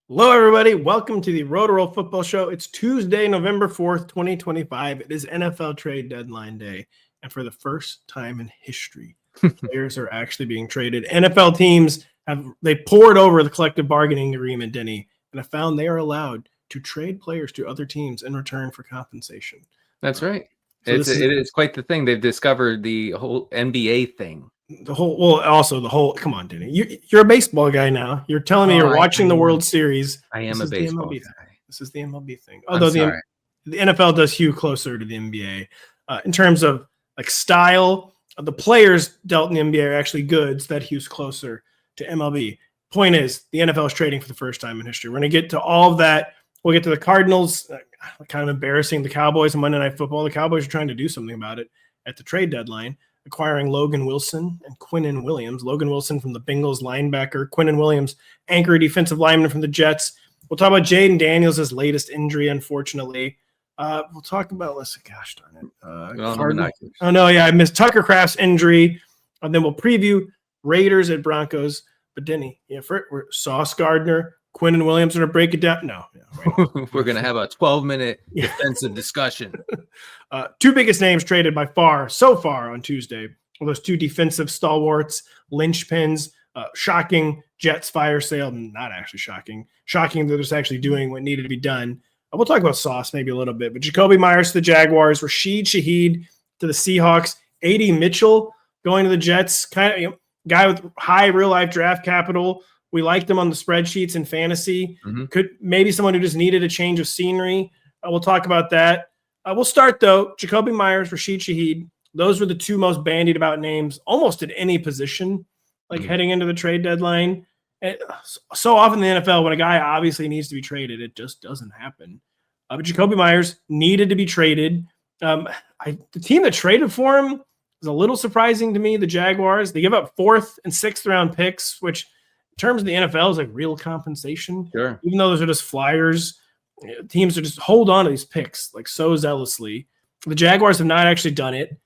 Hello, everybody. Welcome to the Rotoworld Football Show. It's Tuesday, November 4th, 2025. It is NFL trade deadline day. And for the first time in history, players are actually being traded. NFL teams they poured over the collective bargaining agreement, Denny, and have found they are allowed to trade players to other teams in return for compensation. That's right. So it is quite the thing. They've discovered the whole NBA thing. Come on, Denny. You're a baseball guy now. You're telling me you're watching the World Series. I am a baseball guy. This is the MLB thing. Although the NFL does hew closer to the NBA in terms of like style. The players dealt in the NBA are actually good, so that hews closer to MLB. Point is, the NFL is trading for the first time in history. We're going to get to all of that. We'll get to the Cardinals, kind of embarrassing the Cowboys on Monday Night Football. The Cowboys are trying to do something about it at the trade deadline, acquiring Logan Wilson and Quinnen Williams. Logan Wilson from the Bengals linebacker, Quinnen Williams, anchor defensive lineman from the Jets. We'll talk about Jayden Daniels' latest injury, unfortunately. We'll talk about, gosh darn it. I missed Tucker Kraft's injury. And then we'll preview Raiders at Broncos. But Denny, we're Sauce Gardner, Quinnen Williams, going to break it down. No. Right. We're going to have a 12-minute defensive discussion. Two biggest names traded by far so far on Tuesday. Well, those two defensive stalwarts, linchpins, shocking Jets fire sale. Not actually shocking. Shocking that it's actually doing what needed to be done. We'll talk about Sauce maybe a little bit. But Jakobi Meyers to the Jaguars, Rashid Shaheed to the Seahawks, Adonai Mitchell going to the Jets. Kind of guy with high real-life draft capital. We liked him on the spreadsheets in fantasy. Mm-hmm. Could maybe someone who just needed a change of scenery. We'll talk about that. We'll start, though. Jakobi Meyers, Rashid Shaheed. Those were the two most bandied about names almost at any position, heading into the trade deadline. So often in the NFL, when a guy obviously needs to be traded, it just doesn't happen. But Jakobi Meyers needed to be traded. The team that traded for him is a little surprising to me, the Jaguars. They give up 4th and 6th round picks, which in terms of the NFL is like real compensation. Sure. Even though those are just flyers, teams are just hold on to these picks like so zealously. The Jaguars have not actually done it.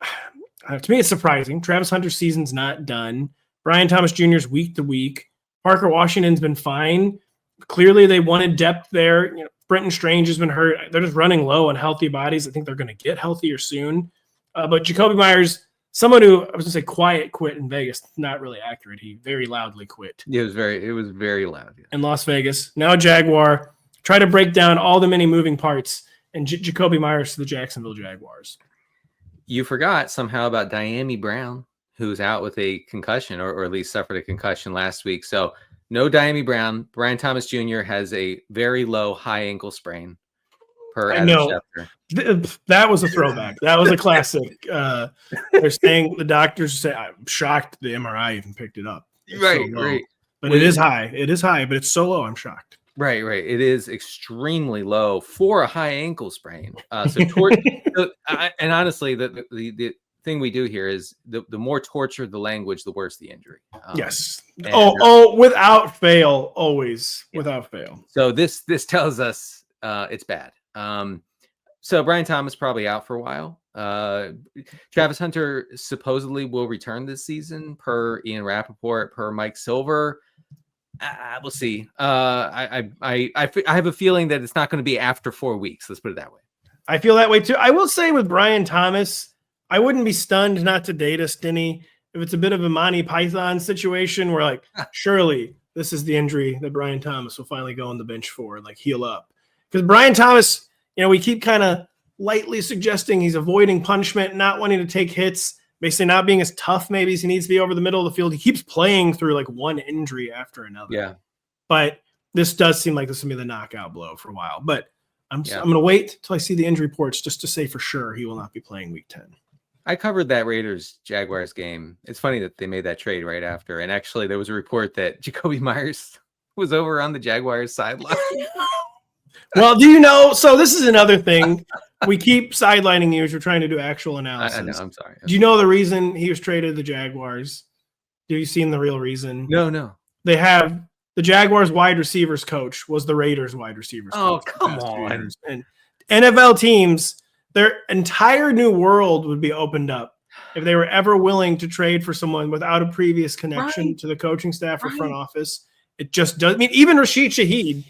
To me, it's surprising. Travis Hunter's season's not done. Brian Thomas Jr.'s week to week. Parker Washington's been fine. Clearly, they wanted depth there. Brenton Strange has been hurt. They're just running low on healthy bodies. I think they're going to get healthier soon. But Jakobi Meyers, someone who I was going to say quiet quit in Vegas, not really accurate. He very loudly quit. Yeah, it was very loud. Yeah. In Las Vegas. Now Jaguar. Try to break down all the many moving parts. And Jakobi Meyers to the Jacksonville Jaguars. You forgot somehow about Dyami Brown, who's out with a concussion, or at least suffered a concussion last week. So no Dyami Brown. Brian Thomas Jr. has a very low high ankle sprain. That was a throwback. That was a classic. They're saying the doctors say, I'm shocked the MRI even picked it up. It's right. But it is high. It is high, but it's so low. I'm shocked. Right. It is extremely low for a high ankle sprain. And honestly, the thing we do here is the more tortured the language, the worse the injury. Yes. Without fail, always without fail. So this tells us it's bad. So Brian Thomas probably out for a while. Travis Hunter supposedly will return this season per Ian Rappaport, per Mike Silver. We'll see. I have a feeling that it's not going to be after 4 weeks. Let's put it that way. I feel that way too. I will say with Brian Thomas, I wouldn't be stunned not to date us, Denny, if it's a bit of a Monty Python situation where surely this is the injury that Brian Thomas will finally go on the bench for, heal up. Because Brian Thomas, we keep kind of lightly suggesting he's avoiding punishment, not wanting to take hits, basically not being as tough maybe as he needs to be over the middle of the field. He keeps playing through one injury after another. Yeah. But this does seem like this will be the knockout blow for a while. But I'm going to wait till I see the injury reports just to say for sure he will not be playing week 10. I covered that Raiders-Jaguars game. It's funny that they made that trade right after. And actually, there was a report that Jakobi Meyers was over on the Jaguars sideline. Well, do you know? So this is another thing. We keep sidelining you as we're trying to do actual analysis. I know. I'm sorry. Do you know the reason he was traded to the Jaguars? Have you seen the real reason? No. They have the Jaguars wide receivers coach was the Raiders wide receivers coach. Oh, come on. And NFL teams, their entire new world would be opened up if they were ever willing to trade for someone without a previous connection to the coaching staff or front office. It just does. I mean, even Rashid Shaheed,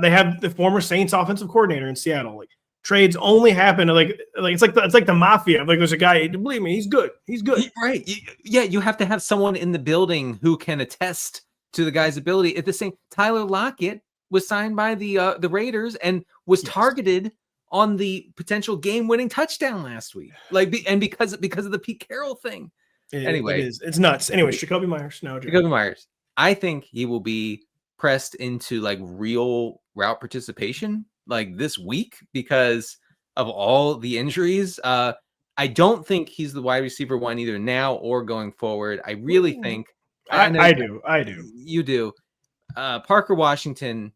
they have the former Saints offensive coordinator in Seattle. Like trades only happen like it's like the mafia. Like there's a guy, believe me, he's good. He's good. Right. Yeah, you have to have someone in the building who can attest to the guy's ability. At the same, Tyler Lockett was signed by the Raiders and was targeted on the potential game-winning touchdown last week. Because of the Pete Carroll thing. It's nuts. Anyway, Jakobi Meyers. Jakobi Meyers. I think he will be pressed into like real route participation like this week because of all the injuries. I don't think he's the wide receiver one either now or going forward. I really think I do. You do. Parker Washington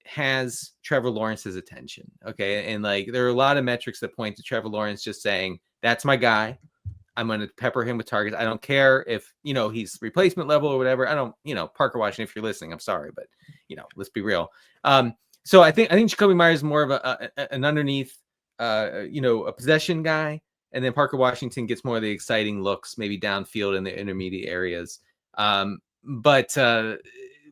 has Trevor Lawrence's attention. Okay. And like there are a lot of metrics that point to Trevor Lawrence just saying, that's my guy. I'm going to pepper him with targets. I don't care if, he's replacement level or whatever. I don't, Parker Washington, if you're listening, I'm sorry, but let's be real. So I think Jakobi Meyers is more of an underneath, a possession guy. And then Parker Washington gets more of the exciting looks, maybe downfield in the intermediate areas. But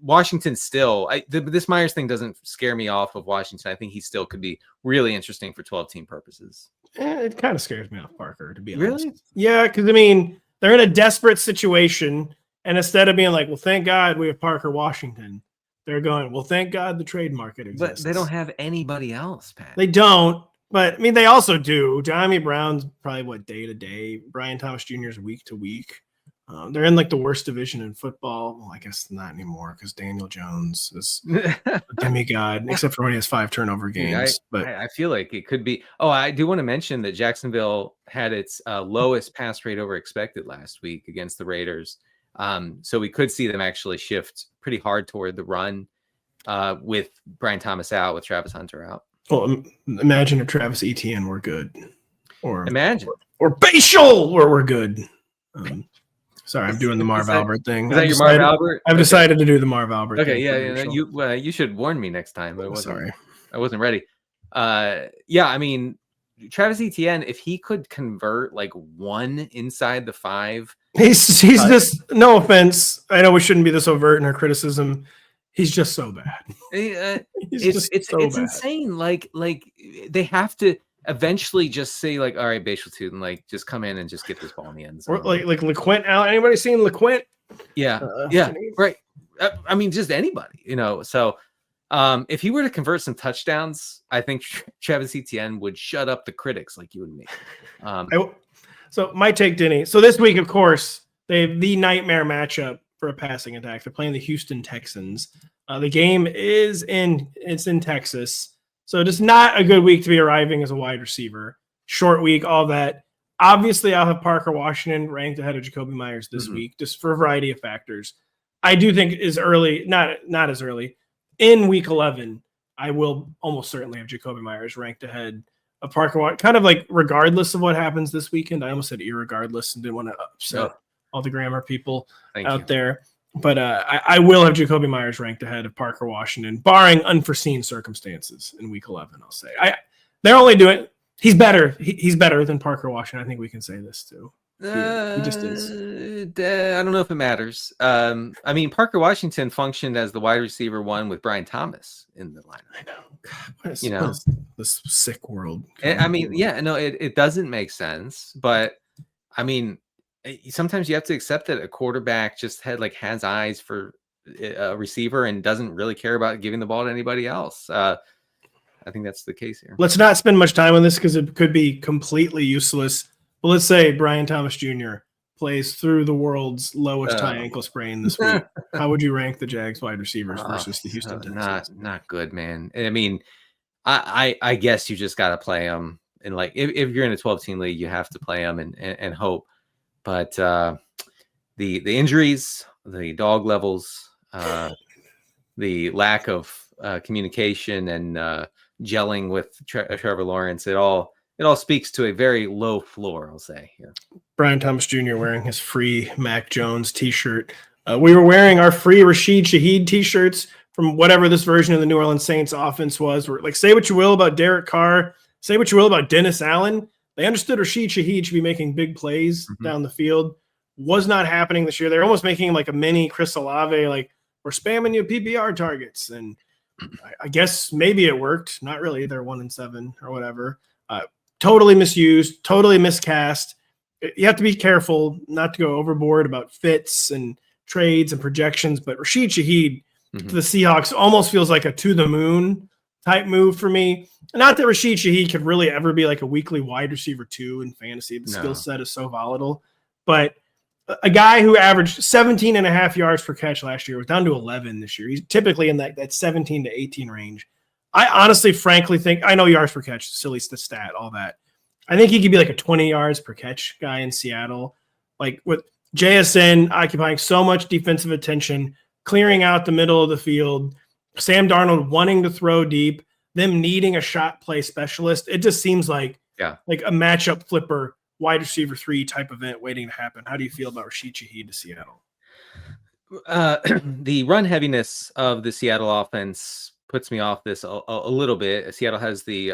Washington still, this Myers thing doesn't scare me off of Washington. I think he still could be really interesting for 12-team purposes. It kind of scares me off Parker, to be honest. Really? Yeah, because I mean, they're in a desperate situation. And instead of being like, well, thank God we have Parker Washington, they're going, well, thank God the trade market exists. But they don't have anybody else, Pat. They don't. But I mean, they also do. Johnny Brown's probably day to day. Brian Thomas Jr. is week to week. They're in like the worst division in football. Well, I guess not anymore because Daniel Jones is a demigod, except for when he has 5 turnover games. I feel like it could be. Oh, I do want to mention that Jacksonville had its lowest pass rate over expected last week against the Raiders. So we could see them actually shift pretty hard toward the run with Brian Thomas out, with Travis Hunter out. Well, imagine if Travis Etienne were good, or Bashal where we're good. Sorry, I'm doing the Marv Albert thing. Is that your Marv Albert? I've decided to do the Marv Albert. Okay, thing. You should warn me next time. But Sorry, I wasn't ready. I mean, Travis Etienne, if he could convert like one inside the 5, he's just, no offense. I know we shouldn't be this overt in our criticism. He's just so bad. It's insane. Like they have to eventually just say like, all right, Bashal Tootin, like just come in and just get this ball in the end zone. Or like LeQuint Allen. Anybody seen LeQuint? Yeah. Right. I mean, just anybody, So if he were to convert some touchdowns, I think Travis Etienne would shut up the critics like you and me. So my take, Denny. So this week, of course, they have the nightmare matchup for a passing attack. They're playing the Houston Texans. The game is in Texas. So just not a good week to be arriving as a wide receiver. Short week, all that. Obviously, I'll have Parker Washington ranked ahead of Jakobi Meyers this week, just for a variety of factors. I do think is early, not as early. In week 11, I will almost certainly have Jakobi Meyers ranked ahead of Parker Washington, kind of like regardless of what happens this weekend. I almost said irregardless and didn't want to upset all the grammar people out there. But I will have Jakobi Meyers ranked ahead of Parker Washington, barring unforeseen circumstances in week 11, I'll say. They're only doing – he's better. He's better than Parker Washington. I think we can say this too. He just is. I don't know if it matters. I mean, Parker Washington functioned as the wide receiver 1 with Brian Thomas in the lineup. I know. God, what is this sick world? I mean, it doesn't make sense. But, I mean – sometimes you have to accept that a quarterback just has eyes for a receiver and doesn't really care about giving the ball to anybody else. I think that's the case here. Let's not spend much time on this because it could be completely useless. But let's say Brian Thomas Jr. plays through the world's lowest high ankle sprain this week. How would you rank the Jags wide receivers versus the Houston Texans? Not good, man. I mean, I guess you just got to play them. And if you're in a 12-team league, you have to play them and hope. But the injuries, the dog levels, the lack of communication and gelling with Trevor Lawrence, it all speaks to a very low floor, I'll say here. Brian Thomas Jr. wearing his free Mac Jones T-shirt. We were wearing our free Rashid Shaheed T-shirts from whatever this version of the New Orleans Saints offense was. We're say what you will about Derek Carr, say what you will about Dennis Allen. They understood Rashid Shaheed should be making big plays down the field. Was not happening this year. They're almost making him like a mini Chris Olave, where we're spamming you PPR targets. And I guess maybe it worked. Not really. They're 1-7 or whatever. Totally misused, totally miscast. You have to be careful not to go overboard about fits and trades and projections. But Rashid Shaheed to the Seahawks almost feels like a to the moon type move for me. Not that Rashid Shaheed could really ever be like a weekly wide receiver 2 in fantasy. The skill set is so volatile. But a guy who averaged 17.5 yards per catch last year was down to 11 this year. He's typically in that 17 to 18 range. I honestly, frankly think, I know yards per catch, silly stat, all that. I think he could be like a 20 yards per catch guy in Seattle. Like with JSN occupying so much defensive attention, clearing out the middle of the field, Sam Darnold wanting to throw deep, them needing a shot play specialist. It just seems like a matchup flipper wide receiver 3 type event waiting to happen. How do you feel about Rashid Shaheed to Seattle? The run heaviness of the Seattle offense puts me off this a little bit. Seattle has the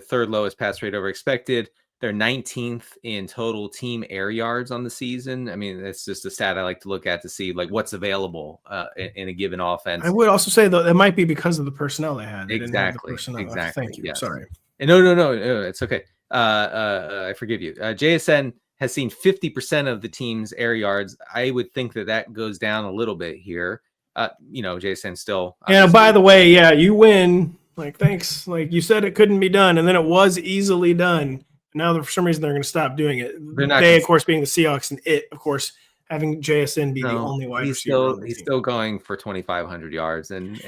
third lowest pass rate over expected. They're 19th in total team air yards on the season. I mean, that's just a stat I like to look at to see like what's available in a given offense. I would also say though that might be because of the personnel they had. They exactly. Exactly. Thank you. Yes. Sorry. No, it's okay. I forgive you. JSN has seen 50% of the team's air yards. I would think that goes down a little bit here. JSN still. And by the way, you win. Like, thanks. Like you said, it couldn't be done, and then it was easily done. Now, for some reason, they're going to stop doing it. They, of course, being the Seahawks, and of course, having JSN be the only wide receiver. He's still going for 2,500 yards and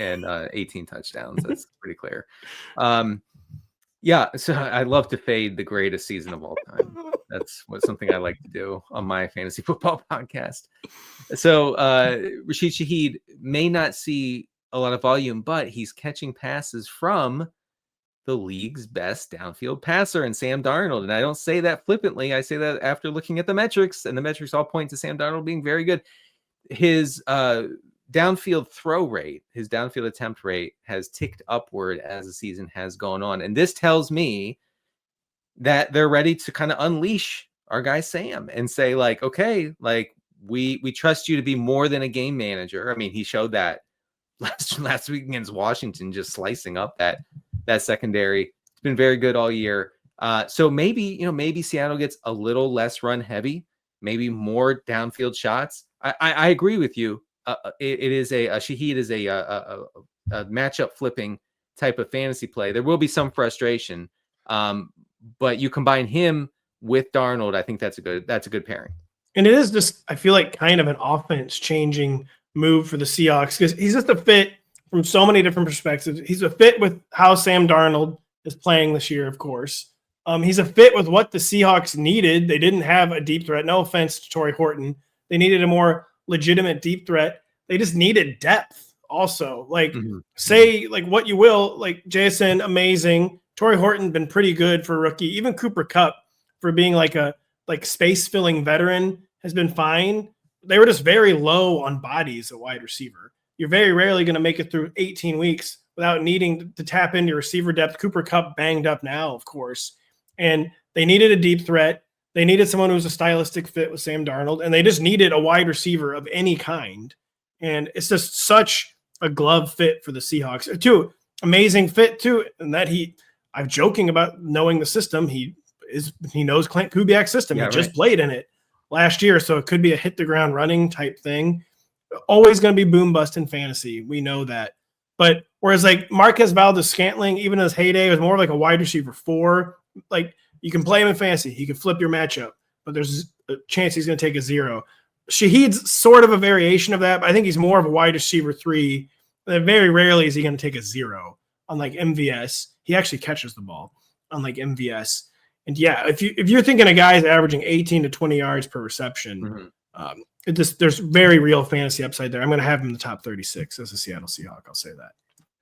18 touchdowns. That's pretty clear. So I love to fade the greatest season of all time. That's something I like to do on my fantasy football podcast. So Rashid Shaheed may not see a lot of volume, but he's catching passes from the league's best downfield passer and Sam Darnold. And I don't say that flippantly. I say that after looking at the metrics, and the metrics all point to Sam Darnold being very good. His downfield throw rate, his downfield attempt rate has ticked upward as the season has gone on. And this tells me that they're ready to kind of unleash our guy Sam and say like, okay, like we trust you to be more than a game manager. I mean, he showed that last week against Washington, just slicing up that secondary. It's been very good all year. So maybe Seattle gets a little less run heavy, maybe more downfield shots. I agree with you. It is Shaheed is a matchup flipping type of fantasy play. There will be some frustration, but you combine him with Darnold. I think that's a good pairing. And it is just, I feel like kind of an offense changing move for the Seahawks because he's just a fit from so many different perspectives. He's a fit with how Sam Darnold is playing this year, of course. He's a fit with what the Seahawks needed. They didn't have a deep threat. No offense to Torrey Horton. They needed a more legitimate deep threat. They just needed depth also. Like, say like what you will, like JSN, amazing. Torrey Horton been pretty good for a rookie. Even Cooper Kupp for being like a space-filling veteran has been fine. They were just very low on bodies at wide receiver. You're very rarely going to make it through 18 weeks without needing to tap into receiver depth. Cooper Kupp banged up now, of course. And they needed a deep threat. They needed someone who was a stylistic fit with Sam Darnold. And they just needed a wide receiver of any kind. And it's just such a glove fit for the Seahawks. Too amazing fit, too. And that I'm joking about knowing the system. He knows Clint Kubiak's system. He just played in it last year. So it could be a hit the ground running type thing. Always going to be boom bust in fantasy. We know that. But whereas like Marquez Valdes-Scantling, even in his heyday, was more like a wide receiver 4. Like you can play him in fantasy. He can flip your matchup, but there's a chance he's going to take a 0. Shaheed's sort of a variation of that, but I think he's more of a wide receiver 3. And very rarely is he going to take a 0. Unlike MVS, he actually catches the ball. Unlike MVS. And if you're thinking a guy's averaging 18 to 20 yards per reception, there's very real fantasy upside there. I'm going to have him in the top 36 as a Seattle Seahawk. I'll say that.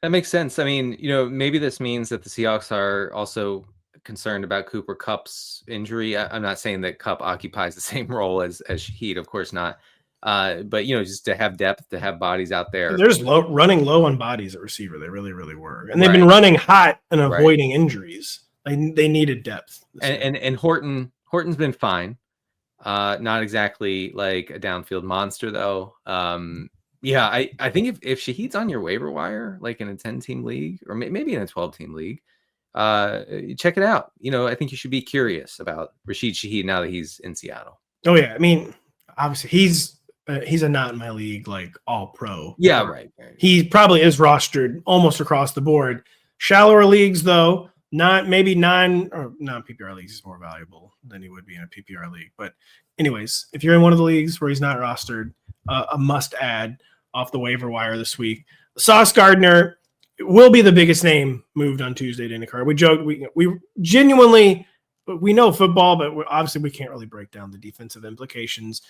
That makes sense. I mean, maybe this means that the Seahawks are also concerned about Cooper Kupp's injury. I'm not saying that Kupp occupies the same role as Shaheed, of course not. But just to have depth, to have bodies out there. They're just running low on bodies at receiver. They really, really were. And they've been running hot and avoiding injuries. They needed depth. And Horton's been fine. Not exactly like a downfield monster though. Yeah, I think if Shaheed's on your waiver wire, like in a 10-team league or maybe in a 12-team league, check it out. I think you should be curious about Rashid Shaheed now that he's in Seattle. Oh yeah, I mean, obviously he's a not in my league like all pro. Yeah, right. He probably is rostered almost across the board. Shallower leagues though, maybe non-PPR leagues is more valuable than he would be in a PPR league. But anyways, if you're in one of the leagues where he's not rostered, a must add off the waiver wire this week. Sauce Gardner will be the biggest name moved on Tuesday, Denny Carter. We joke, we genuinely, we know football, but obviously we can't really break down the defensive implications.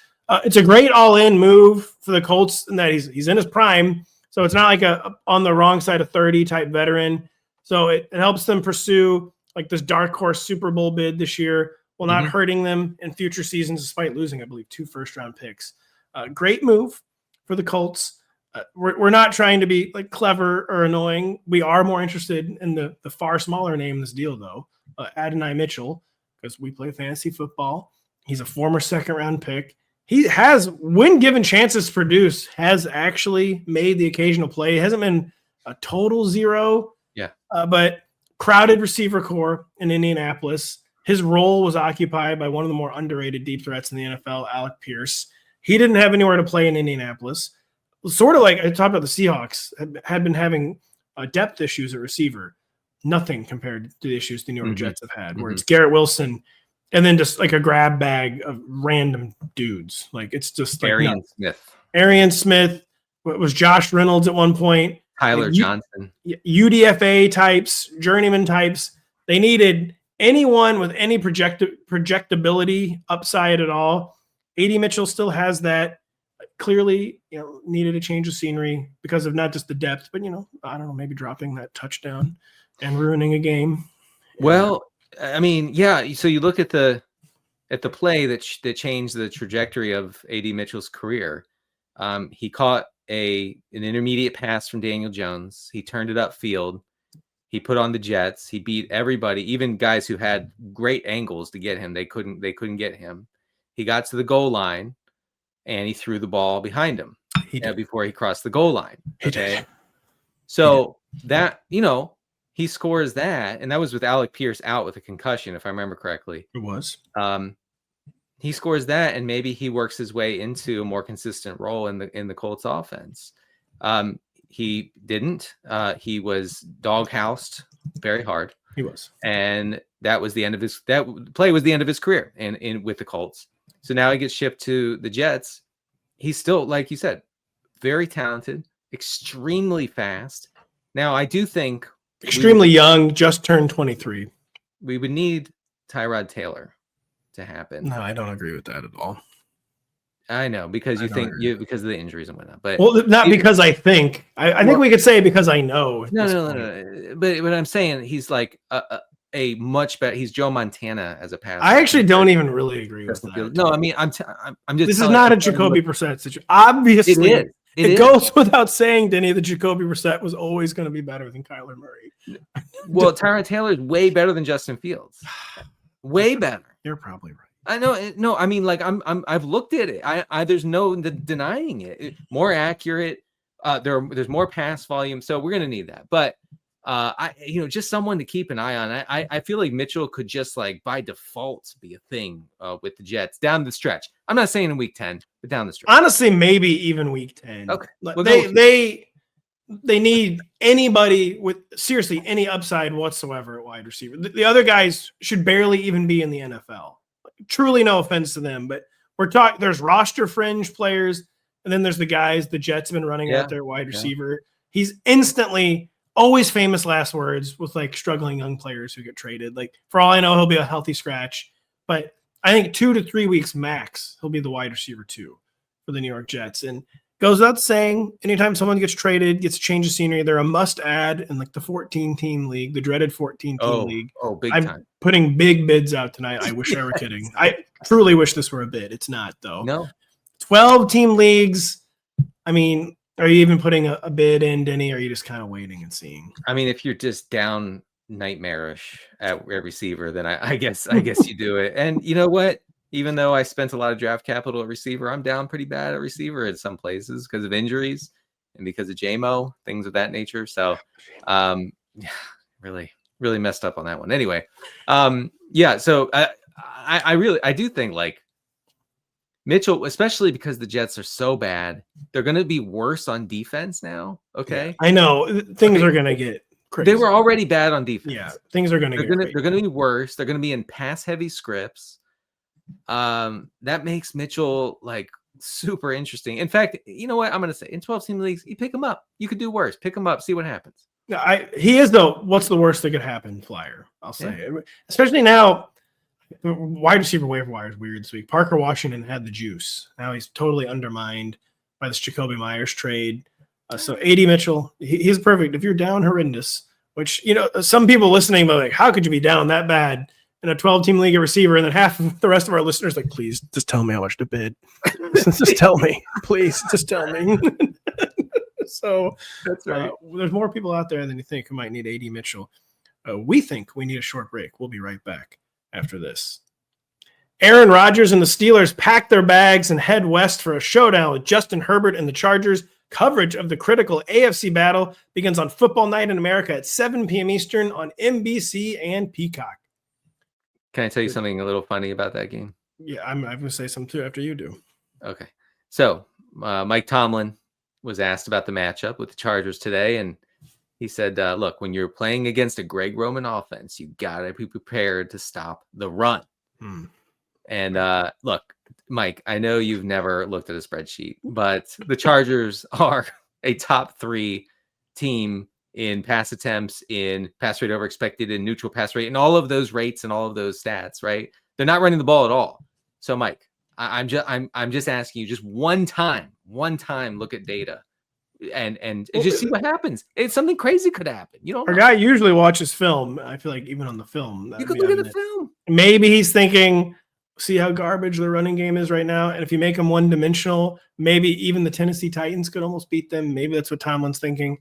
It's a great all-in move for the Colts in that he's in his prime, so it's not like a on the wrong side of 30 type veteran. So it helps them pursue like this dark horse Super Bowl bid this year while not hurting them in future seasons, despite losing, I believe, 2 first-round picks. Great move for the Colts. We're not trying to be like clever or annoying. We are more interested in the far smaller name in this deal, though, Adonai Mitchell, because we play fantasy football. He's a former second-round pick. He has, when given chances to produce, has actually made the occasional play. He hasn't been a total zero. Yeah. But crowded receiver core in Indianapolis. His role was occupied by one of the more underrated deep threats in the NFL, Alec Pierce. He didn't have anywhere to play in Indianapolis. Sort of like I talked about the Seahawks had been having depth issues at receiver. Nothing compared to the issues the New York Jets have had, where it's Garrett Wilson and then just like a grab bag of random dudes. Like it's just like Arian Smith. What was Josh Reynolds at one point? Tyler Johnson. UDFA types, journeyman types. They needed anyone with any projectability upside at all. AD Mitchell still has that. Clearly, needed a change of scenery because of not just the depth, but I don't know, maybe dropping that touchdown and ruining a game. Well, I mean, yeah. So you look at the play that changed the trajectory of AD Mitchell's career. He caught an intermediate pass from Daniel Jones. He turned it upfield. He put on the Jets. He beat everybody, even guys who had great angles to get him. They couldn't get him. He got to the goal line. And he threw the ball behind him before he crossed the goal line. Okay. So that, he scores that. And that was with Alec Pierce out with a concussion, if I remember correctly. It was. He scores that, and maybe he works his way into a more consistent role in the Colts offense. He didn't. He was doghoused very hard. He was. And that was the end of that play was the end of his career with the Colts. So now he gets shipped to the Jets. He's still, like you said, very talented, extremely fast. Now, I do think extremely young, just turned 23. We would need Tyrod Taylor to happen. No, I don't agree with that at all. I know, because because of the injuries and whatnot. But because I think. I think we could say because I know. No. But what I'm saying, he's like a much better. He's Joe Montana as a passer. I actually don't even really agree with that. No, I mean, I'm just. This is not a Jacoby Brissett situation. Obviously, it goes without saying, Denny, that Jacoby Brissett was always going to be better than Kyler Murray. Well, Tyrod Taylor is way better than Justin Fields. Way better. You're probably right. I know. No, I mean, like I've looked at it. There's no denying it. More accurate. There's more pass volume. So we're gonna need that. But just someone to keep an eye on. I feel like Mitchell could just like by default be a thing with the Jets down the stretch. I'm not saying in week 10, but down the stretch. Honestly, maybe even week 10. Okay. They need anybody with seriously any upside whatsoever at wide receiver. The other guys should barely even be in the NFL. Truly, no offense to them, but we're talking. There's roster fringe players, and then there's the guys the Jets have been running out their wide receiver. He's instantly always famous last words with like struggling young players who get traded. Like for all I know, he'll be a healthy scratch, but I think 2 to 3 weeks max, he'll be the wide receiver 2 for the New York Jets. And goes without saying, anytime someone gets traded, gets a change of scenery, they're a must add in like the 14-team league, the dreaded 14-team league. Oh, big I'm time. Putting big bids out tonight. I wish I were kidding. I truly wish this were a bid. It's not, though. No. 12-team leagues. I mean, are you even putting a bid in, Denny, or are you just kind of waiting and seeing? I mean, if you're just down nightmarish at receiver, then I guess you do it. And you know what? Even though I spent a lot of draft capital at receiver, I'm down pretty bad at receiver at some places because of injuries and because of JMO, things of that nature. So, yeah, really messed up on that one. Anyway, yeah. So I do think like Mitchell, especially because the Jets are so bad, they're going to be worse on defense now. Okay, yeah, I know things are going to get crazy. They were already bad on defense. Yeah, things are going to get. They're going to be worse. They're going to be in pass-heavy scripts. That makes Mitchell like super interesting. In fact, you know what I'm going to say? In 12-team leagues, you pick him up. You could do worse. Pick him up. See what happens. He is though. What's the worst that could happen? Flyer. I'll say, especially now. Wide receiver waiver wire is weird this week. Parker Washington had the juice. Now he's totally undermined by this Jakobi Meyers trade. So Adonai Mitchell, he's perfect. If you're down horrendous, which, some people listening are like, how could you be down that bad in a 12-team league receiver? And then half of the rest of our listeners like, please just tell me how much to bid. Just tell me. Please just tell me. So that's right. There's more people out there than you think who might need Adonai Mitchell. We think we need a short break. We'll be right back after this. Aaron Rodgers and the Steelers pack their bags and head west for a showdown with Justin Herbert and the Chargers. Coverage of the critical AFC battle begins on Football Night in America at 7 p.m. Eastern on NBC and Peacock. Can I tell you something a little funny about that game? Yeah, I'm going to say something too after you do. Okay. So Mike Tomlin was asked about the matchup with the Chargers today, and he said, look, when you're playing against a Greg Roman offense, you got to be prepared to stop the run. And look, Mike, I know you've never looked at a spreadsheet, but the Chargers are a top 3 team in pass attempts, in pass rate over expected, in neutral pass rate, and all of those rates and all of those stats, right? They're not running the ball at all. So, Mike, I'm just asking you, just one time, look at data. And just see what happens. It's something crazy could happen. Our guy usually watches film. I feel like even on the film, you could look at the film. Maybe he's thinking, see how garbage the running game is right now. And if you make them one-dimensional, maybe even the Tennessee Titans could almost beat them. Maybe that's what Tomlin's thinking,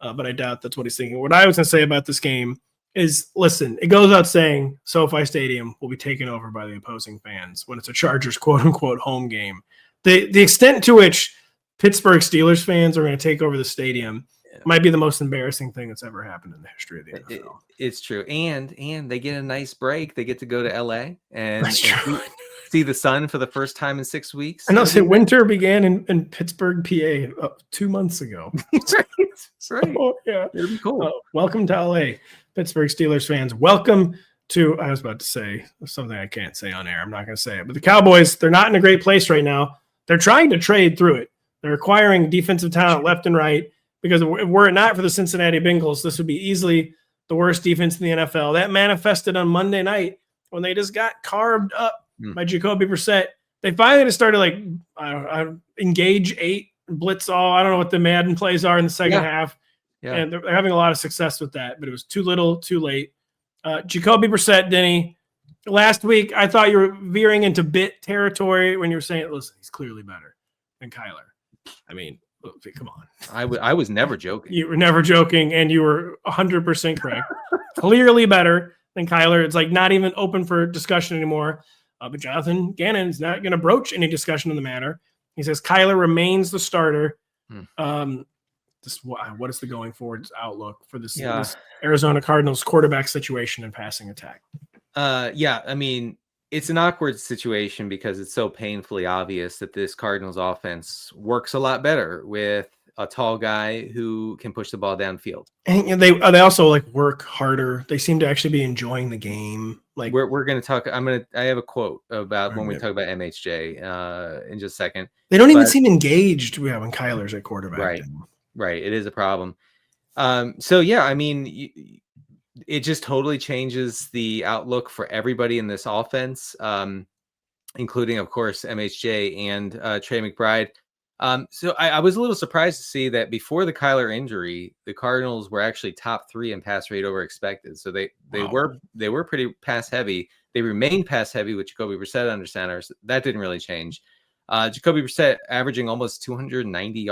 but I doubt that's what he's thinking. What I was going to say about this game is, listen, it goes out saying SoFi Stadium will be taken over by the opposing fans when it's a Chargers quote-unquote home game. The extent to which Pittsburgh Steelers fans are going to take over the stadium might be the most embarrassing thing that's ever happened in the history of the NFL. It's true. And they get a nice break. They get to go to LA and see the sun for the first time in 6 weeks. I know. So winter began in Pittsburgh, PA 2 months ago. That's right. Oh, yeah. It'll be cool. Welcome to LA, Pittsburgh Steelers fans. Welcome to, I was about to say something I can't say on air. I'm not going to say it. But the Cowboys, they're not in a great place right now. They're trying to trade through it. They're acquiring defensive talent left and right, because were it not for the Cincinnati Bengals, this would be easily the worst defense in the NFL. That manifested on Monday night when they just got carved up by Jacoby Brissett. They finally just started like engage 8, blitz all. I don't know what the Madden plays are in the second half. Yeah. And they're having a lot of success with that, but it was too little, too late. Jacoby Brissett, Denny, last week I thought you were veering into bit territory when you were saying, listen, he's clearly better than Kyler. I mean, come on. I was never joking. You were never joking, and you were 100% correct. Clearly better than Kyler. It's like not even open for discussion anymore. But Jonathan Gannon's not going to broach any discussion on the matter. He says Kyler remains the starter. What is the going forward outlook for this Arizona Cardinals quarterback situation and passing attack? I mean, it's an awkward situation because it's so painfully obvious that this Cardinals offense works a lot better with a tall guy who can push the ball downfield. And they also like work harder. They seem to actually be enjoying the game. Like we're going to talk. I have a quote about when we talk about MHJ in just a second. They don't even seem engaged when Kyler's at quarterback. Right. It is a problem. I mean, it just totally changes the outlook for everybody in this offense, including, of course, MHJ and Trey McBride. So I was a little surprised to see that before the Kyler injury, the Cardinals were actually top 3 in pass rate over expected. So they were pretty pass heavy. They remained pass heavy with Jacoby Brissett under center. So that didn't really change. Jacoby Brissett averaging almost 290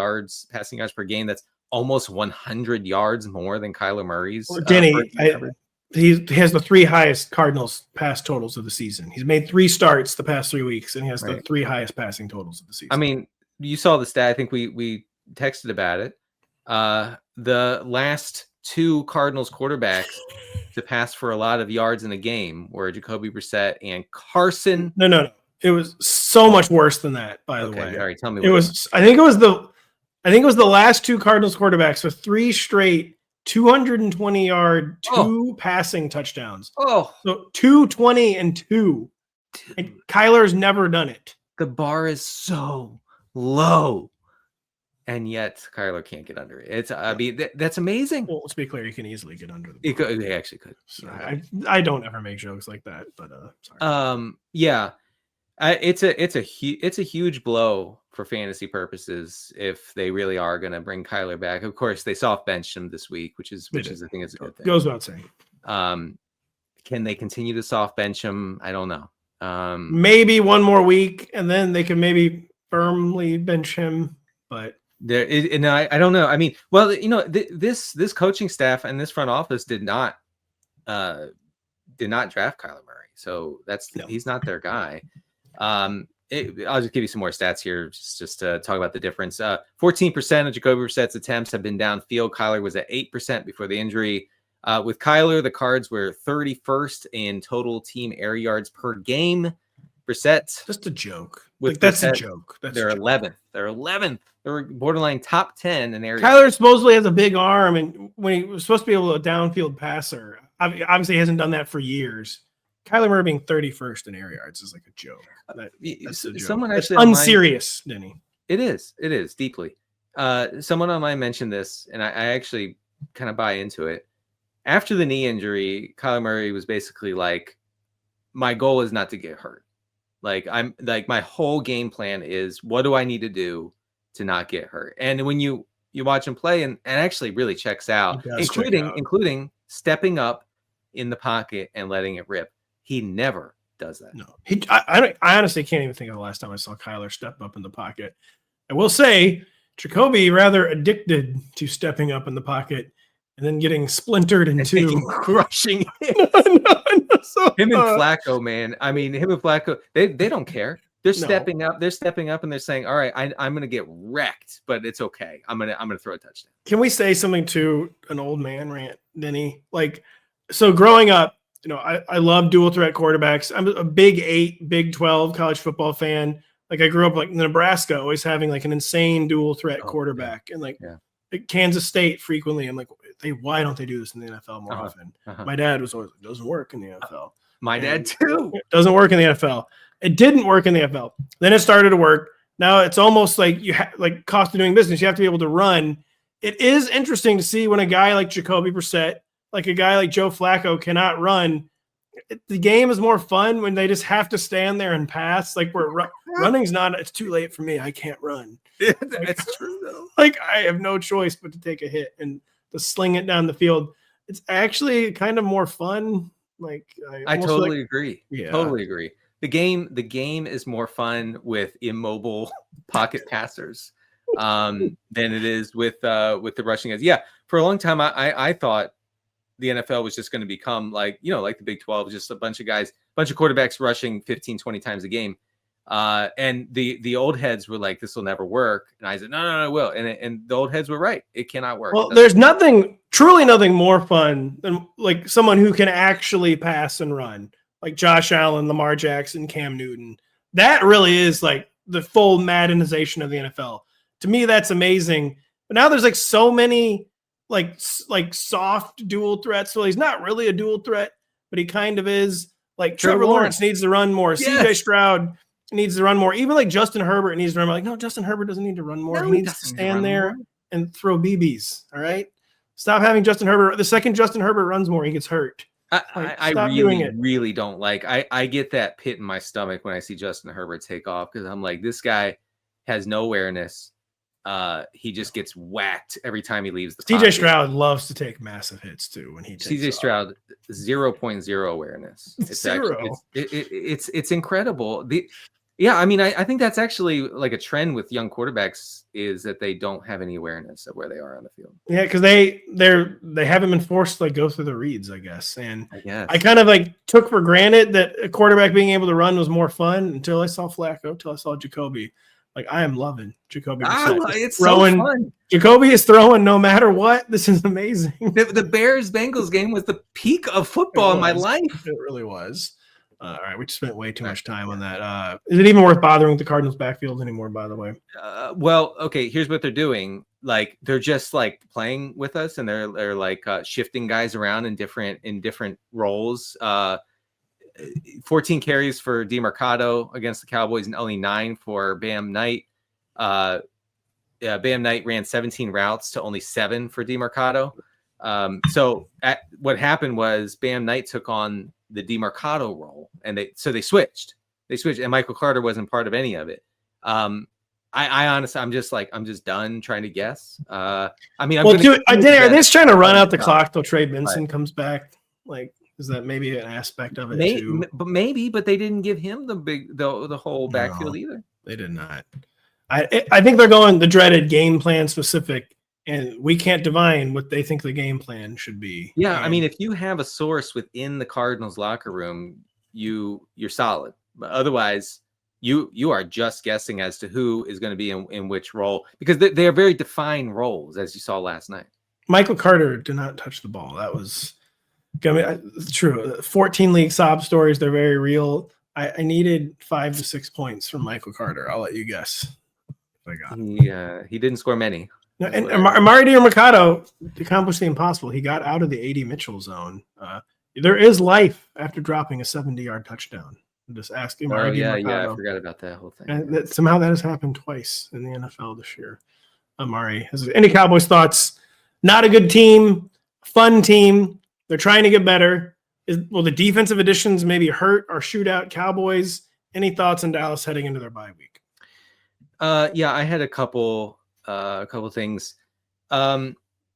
passing yards per game. That's almost 100 yards more than Kyler Murray's. Denny, he has the 3 highest Cardinals pass totals of the season. He's made 3 starts the past 3 weeks, and he has the 3 highest passing totals of the season. I mean, you saw the stat. I think we texted about it. The last 2 Cardinals quarterbacks to pass for a lot of yards in a game were Jacoby Brissett and Carson. No. It was so much worse than that, by the way. All right, tell me. It was. I think it was the last 2 Cardinals quarterbacks with 3 straight 220-yard, 2 passing touchdowns. So 220 and 2. And Kyler's never done it. The bar is so low, and yet Kyler can't get under it. I mean, that's amazing. Well, let's be clear, he can easily get under the bar. He actually could. So I don't ever make jokes like that, but sorry. Yeah. It's a huge blow for fantasy purposes if they really are going to bring Kyler back. Of course, they soft benched him this week, which is I think is a good thing. Goes without saying. Can they continue to soft bench him? I don't know. Maybe one more week, and then they can maybe firmly bench him. But I don't know. I mean, well, this coaching staff and this front office did not draft Kyler Murray, so he's not their guy. I'll just give you some more stats here just to talk about the difference. 14% of Jacoby Brissett's attempts have been downfield. Kyler was at 8% before the injury. With Kyler, the Cards were 31st in total team air yards per game. Brissett, just a joke. That's a joke. They're 11th. They're 11th. They're borderline top 10 in air. Kyler supposedly has a big arm, and when he was supposed to be able to downfield passer, obviously he hasn't done that for years. Kyler Murray being 31st in air yards is like a joke. That's a joke. Someone actually unserious, Denny. It is deeply. Someone online mentioned this, and I actually kind of buy into it. After the knee injury, Kyler Murray was basically like, my goal is not to get hurt. My whole game plan is, what do I need to do to not get hurt? And when you watch him play, and actually really checks out, including stepping up in the pocket and letting it rip. He never does that. No, I honestly can't even think of the last time I saw Kyler step up in the pocket. I will say, Jacoby rather addicted to stepping up in the pocket and then getting splintered in 2, crushing him. Him and Flacco, man. I mean, him and Flacco, they don't care. They're stepping up. They're stepping up, and they're saying, "All right, I'm going to get wrecked, but it's okay. I'm gonna throw a touchdown." Can we say something to an old man rant, Denny? So growing up, I love dual threat quarterbacks. I'm a Big 8, Big 12 college football fan. I grew up in Nebraska, always having an insane dual threat quarterback, and Kansas State frequently. I'm like, why don't they do this in the NFL more often? My dad was always like, it doesn't work in the NFL. My dad too. It doesn't work in the NFL. It didn't work in the NFL. Then it started to work. Now it's almost like cost of doing business. You have to be able to run. It is interesting to see when a guy like Jacoby Brissett, like a guy like Joe Flacco cannot run. The game is more fun when they just have to stand there and pass. Running's not, it's too late for me. I can't run. It's true though. I have no choice but to take a hit and to sling it down the field. It's actually kind of more fun. I totally agree. Yeah. Totally agree. The game is more fun with immobile pocket passers than it is with the rushing guys. Yeah, for a long time I thought the NFL was just going to become like the Big 12, just a bunch of quarterbacks rushing 15, 20 times a game. And the old heads were like, this will never work. And I said, no, it will. And the old heads were right. It cannot work. Well, there's truly nothing more fun than someone who can actually pass and run, like Josh Allen, Lamar Jackson, Cam Newton. That really is the full Maddenization of the NFL. To me, that's amazing. But now there's so many soft dual threats. Well, he's not really a dual threat, but he kind of is. Trevor Lawrence needs to run more. Yes. CJ Stroud needs to run more. Even Justin Herbert needs to run more. No, Justin Herbert doesn't need to run more. He needs to stand there and throw BBs. All right. Stop having Justin Herbert. The second Justin Herbert runs more, he gets hurt. I really don't I get that pit in my stomach when I see Justin Herbert take off, because I'm like, this guy has no awareness. He just gets whacked every time he leaves the pocket. CJ Stroud loves to take massive hits too when he takes CJ Stroud 0.0 awareness. It's 0. It's incredible. Yeah, I mean, I think that's actually like a trend with young quarterbacks is that they don't have any awareness of where they are on the field. Yeah, because they haven't been forced to like go through the reads, I guess. And I guess I kind of like took for granted that a quarterback being able to run was more fun until I saw Flacco, until I saw Jacoby. Like I am loving Jacoby Brissett. It's throwing, so fun. Jacoby is throwing no matter what. This is amazing. The Bears-Bengals game was the peak of football in my life. It really was. All right, we just spent way too much time on that. Is it even worth bothering with the Cardinals backfield anymore, by the way? Well, okay, here's what they're doing. Like they're just like playing with us and they're like shifting guys around in different roles. 14 carries for DeMarcado against the Cowboys and only 9 for Bam Knight. Bam Knight ran 17 routes to only 7 for DeMarcado. So what happened was Bam Knight took on the DeMarcado role, and they switched, and Michael Carter wasn't part of any of it. I honestly, I'm just done trying to guess. I mean, are they just trying to run out the clock till Trey Benson comes back? Like, is that maybe an aspect of it too? But they didn't give him the whole backfield either. They did not. I think they're going the dreaded game plan specific. And we can't divine what they think the game plan should be. Yeah, I mean, if you have a source within the Cardinals locker room, you're solid. But otherwise, you are just guessing as to who is going to be in which role, because they are very defined roles, as you saw last night. Michael Carter did not touch the ball. That was true. 14 league sob stories. They're very real. I needed 5 to 6 points from Michael Carter. I'll let you guess if I got it. He didn't score many. No, and Amari DiMercato accomplished the impossible. He got out of the Adonai Mitchell zone. There is life after dropping a 70-yard touchdown. I'm just asking. I forgot about that whole thing. And somehow that has happened twice in the NFL this year. Amari, has any Cowboys thoughts? Not a good team, fun team. They're trying to get better. Will the defensive additions maybe hurt or shoot out Cowboys? Any thoughts on Dallas heading into their bye week? I had a couple things.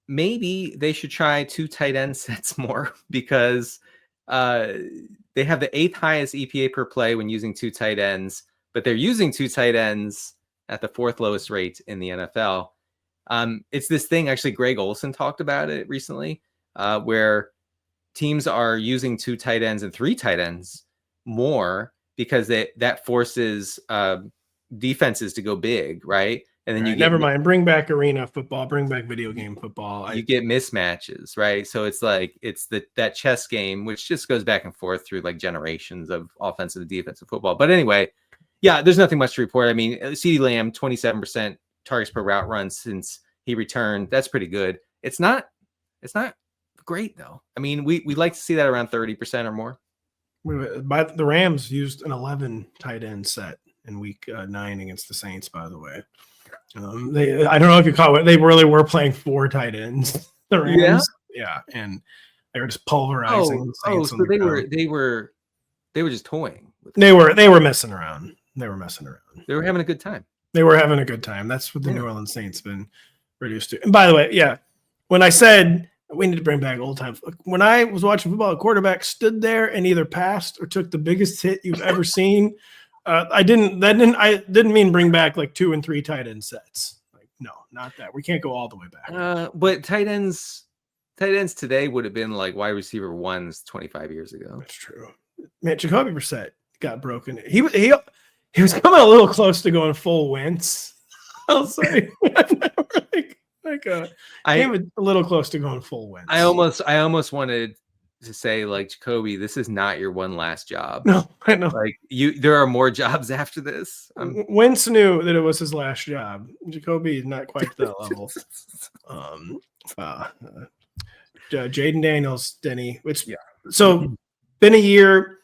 Maybe they should try 2 tight end sets more, because they have the 8th highest EPA per play when using 2 tight ends, but they're using 2 tight ends at the 4th lowest rate in the NFL. It's this thing, actually, Greg Olsen talked about it recently, where teams are using 2 tight ends and 3 tight ends more because that forces defenses to go big, right? And then never mind. Bring back arena football. Bring back video game football. You get mismatches, right? So it's like that chess game, which just goes back and forth through like generations of offensive and defensive football. But anyway, yeah, there's nothing much to report. I mean, CeeDee Lamb, 27% targets per route run since he returned. That's pretty good. It's not great though. I mean, we like to see that around 30% or more. But the Rams used an 11 tight end set in week 9 against the Saints, by the way. I don't know if you caught it. They really were playing 4 tight ends. The Rams, yeah, and they were just pulverizing. So they were just toying. They were messing around. They were having a good time. That's what the New Orleans Saints been reduced to. And by the way, yeah, when I said we need to bring back old times, when I was watching football, a quarterback stood there and either passed or took the biggest hit you've ever seen. I didn't mean bring back like 2 and 3 tight end sets. Like, no, not that. We can't go all the way back. But tight ends today would have been like wide receiver 1s 25 years ago. That's true. Man, Jacoby Brissett got broken. He was coming a little close to going full Wentz. I'll say. Came a little close to going full Wentz. I almost wanted to say, like, Jacoby, this is not your one last job. No, I know. Like, there are more jobs after this. Wentz knew that it was his last job. Jacoby is not quite to that level. Jayden Daniels, Denny. So been a year.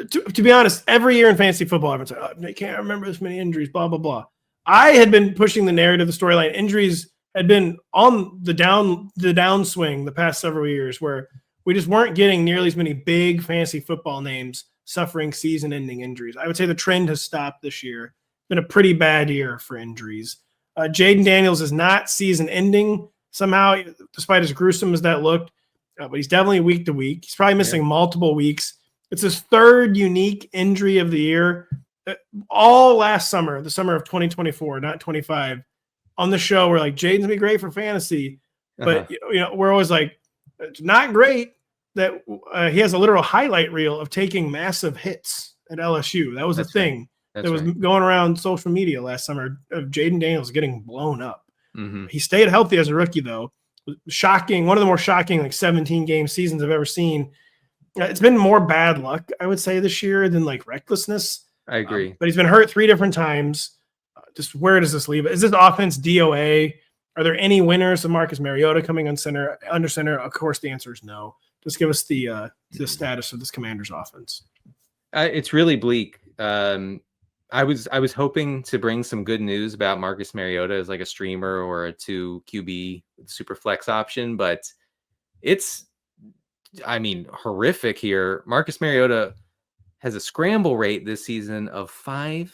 To be honest, every year in fantasy football, everyone's like, I can't remember this many injuries, blah, blah, blah. I had been pushing the narrative, the storyline. Injuries had been on the downswing the past several years, where we just weren't getting nearly as many big fantasy football names suffering season-ending injuries. I would say the trend has stopped this year. It's been a pretty bad year for injuries. Jayden Daniels is not season-ending somehow, despite as gruesome as that looked, but he's definitely week to week. He's probably missing multiple weeks. It's his 3rd unique injury of the year. all last summer, the summer of 2024, not 25, on the show, we're like, Jayden's gonna be great for fantasy, but we're always like, it's not great that he has a literal highlight reel of taking massive hits at LSU. That was a thing that was going around social media last summer of Jayden Daniels getting blown up. He stayed healthy as a rookie, though. Shocking, one of the more shocking 17-game seasons I've ever seen. It's been more bad luck, I would say, this year than recklessness. I agree. But he's been hurt 3 different times. Just where does this leave it? Is this offense DOA? Are there any winners of Marcus Mariota coming under center? Of course, the answer is no. Just give us the status of this Commanders offense. It's really bleak. I was hoping to bring some good news about Marcus Mariota as a streamer or a 2 QB super flex option, but it's, horrific here. Marcus Mariota has a scramble rate this season of 5%.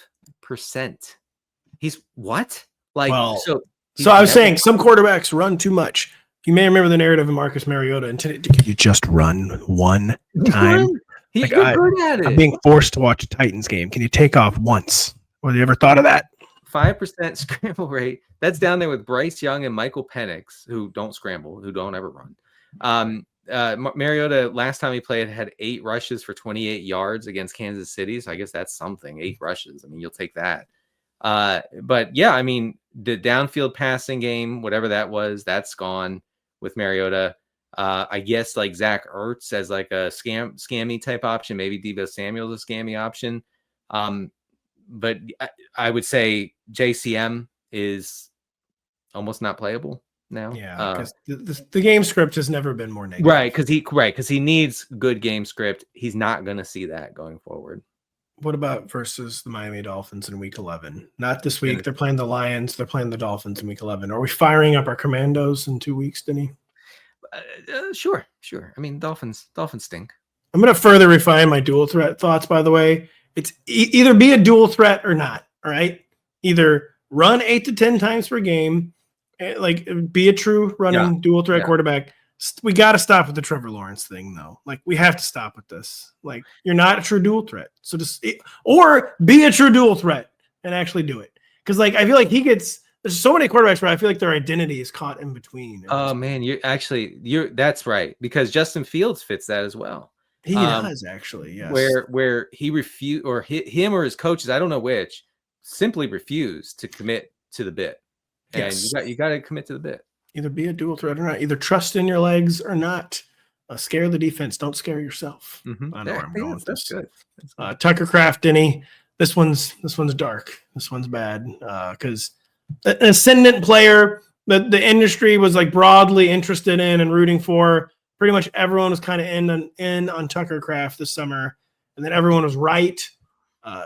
He's what? So I was saying some quarterbacks run too much. You may remember the narrative of Marcus Mariota. And can you just run one time? He's good at it. I'm being forced to watch a Titans game. Can you take off once? Have you ever thought of that? 5% scramble rate. That's down there with Bryce Young and Michael Penix, who don't scramble, who don't ever run. Mariota, last time he played, had 8 rushes for 28 yards against Kansas City. So I guess that's something. 8 rushes. You'll take that. But yeah, the downfield passing game, whatever that was, that's gone with Mariota. I guess Zach Ertz as a scammy type option, maybe Deebo Samuel's a scammy option. But I would say JCM is almost not playable now. Yeah, because the game script has never been more negative. Right, because he needs good game script. He's not going to see that going forward. What about versus the Miami Dolphins in Week 11? Not this week. They're playing the Lions. They're playing the Dolphins in Week 11. Are we firing up our Commandos in 2 weeks, Denny? Sure. Dolphins stink. I'm going to further refine my dual threat thoughts, by the way. It's either be a dual threat or not, all right? Either run 8 to 10 times per game, be a true running dual threat quarterback. We got to stop with the Trevor Lawrence thing, though. We have to stop with this. You're not a true dual threat. So or be a true dual threat and actually do it. Because, I feel like there's so many quarterbacks where I feel like their identity is caught in between. Oh man, that's right. Because Justin Fields fits that as well. He does actually, yes. Where he refused, or him or his coaches, I don't know which, simply refused to commit to the bit. And you got to commit to the bit. Either be a dual threat or not. Either trust in your legs or not. Scare the defense. Don't scare yourself. Mm-hmm. I know where I'm going with this. Good. Tucker Kraft, Denny. This one's dark. This one's bad because an ascendant player that the industry was broadly interested in and rooting for. Pretty much everyone was kind of in on Tucker Kraft this summer, and then everyone was right.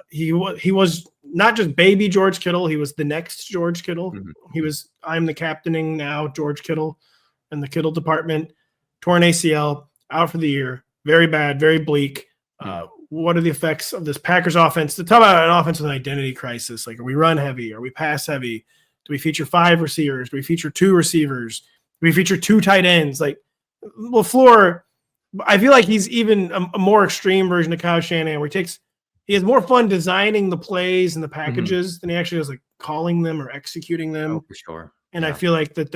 He was not just baby George Kittle. He was the next George Kittle. Mm-hmm. He was, I'm the captaining now, George Kittle in the Kittle department. Torn ACL, out for the year. Very bad, very bleak. What are the effects of this Packers offense? To talk about an offense with an identity crisis. Are we run heavy? Are we pass heavy? Do we feature 5 receivers? Do we feature 2 receivers? Do we feature 2 tight ends? LaFleur, I feel like he's even a more extreme version of Kyle Shanahan, where he has more fun designing the plays and the packages than he actually does calling them or executing them. Oh, for sure. And I feel like that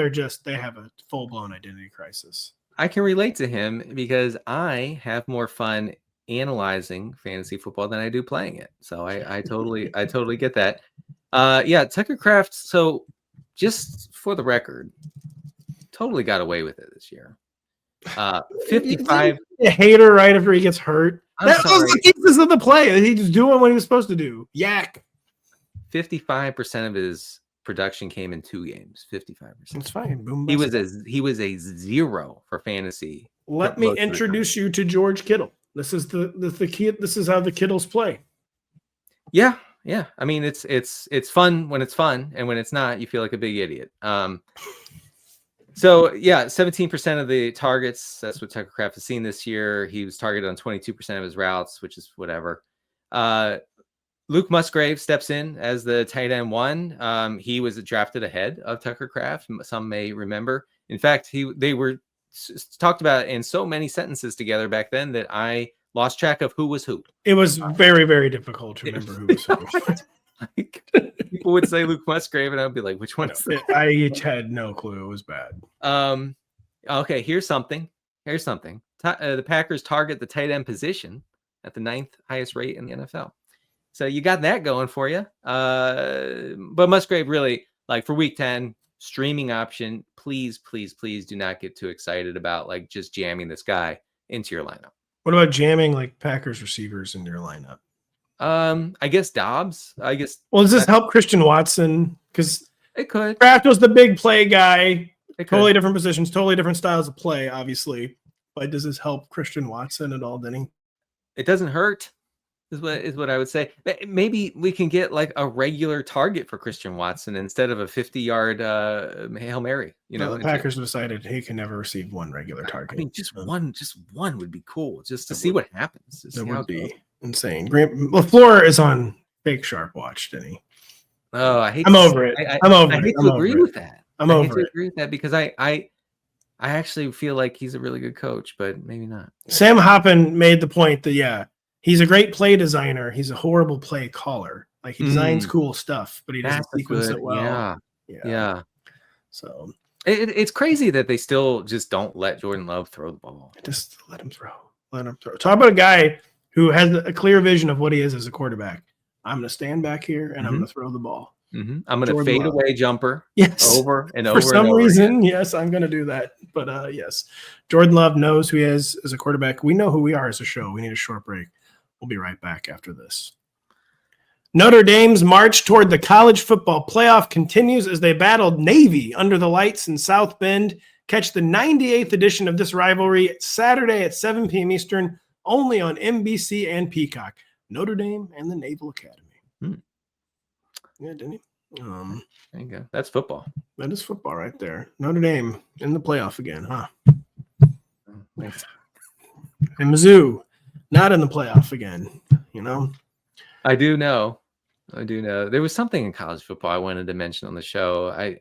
they have a full-blown identity crisis. I can relate to him because I have more fun analyzing fantasy football than I do playing it. So I totally get that. Tucker Kraft. So just for the record, totally got away with it this year. 55. A hater right after he gets hurt. That sorry. was the thesis of the play. He's just doing what he was supposed to do. Yak. 55% of his production came in 2 games. 55%. It's fine. Boom. He was a 0 for fantasy. Let me introduce you to George Kittle. This is the key. This is how the Kittles play. Yeah. It's fun when it's fun, and when it's not, you feel like a big idiot. 17% of the targets. That's what Tucker Kraft has seen this year. He was targeted on 22% of his routes, which is whatever. Luke Musgrave steps in as the tight end 1. He was drafted ahead of Tucker Kraft. Some may remember. In fact, they were talked about in so many sentences together back then that I lost track of who was who. It was very, very difficult to remember who was who. Like, people would say Luke Musgrave, and I'd be like, which one is that? I had no clue. It was bad. Okay, here's something. The Packers target the tight end position at the 9th highest rate in the NFL. So you got that going for you. But Musgrave really, like for week 10, streaming option, please do not get too excited about like just jamming this guy into your lineup. What about jamming like Packers receivers into your lineup? I guess Dobbs. Well, does this help Christian Watson? Because it could. Kraft was the big play guy. Totally different positions, totally different styles of play, obviously. But does this help Christian Watson at all, Denny? It doesn't hurt, is what I would say. Maybe we can get like a regular target for Christian Watson instead of a 50-yard Hail Mary. The Packers decided he can never receive one regular target. I mean, just one would be cool, just to see what happens. That would be insane. LaFleur is on Big Sharp watch, Denny. Oh, I'm over it. I hate to agree with that. I'm over it. Agree with that because I actually feel like he's a really good coach, but maybe not. Sam Hoppen made the point that he's a great play designer. He's a horrible play caller. Like he designs cool stuff, but he doesn't sequence it well. Yeah. So it's crazy that they still just don't let Jordan Love throw the ball. Just let him throw. Talk about a guy who has a clear vision of what he is as a quarterback. I'm going to stand back here and I'm going to throw the ball. I'm going to fade away jumper. Yes. Over and over. For some and over reason, again. yes, I'm going to do that. But yes, Jordan Love knows who he is as a quarterback. We know who we are as a show. We need a short break. We'll be right back after this. Notre Dame's march toward the college football playoff continues as they battled Navy under the lights in South Bend. Catch the 98th edition of this rivalry Saturday at 7 p.m. Eastern, only on NBC and Peacock. Notre Dame and the Naval Academy. Yeah, Denny. There you go. That's football. That is football right there. Notre Dame in the playoff again, huh? Thanks. And Mizzou not in the playoff again, I do know. There was something in college football I wanted to mention on the show.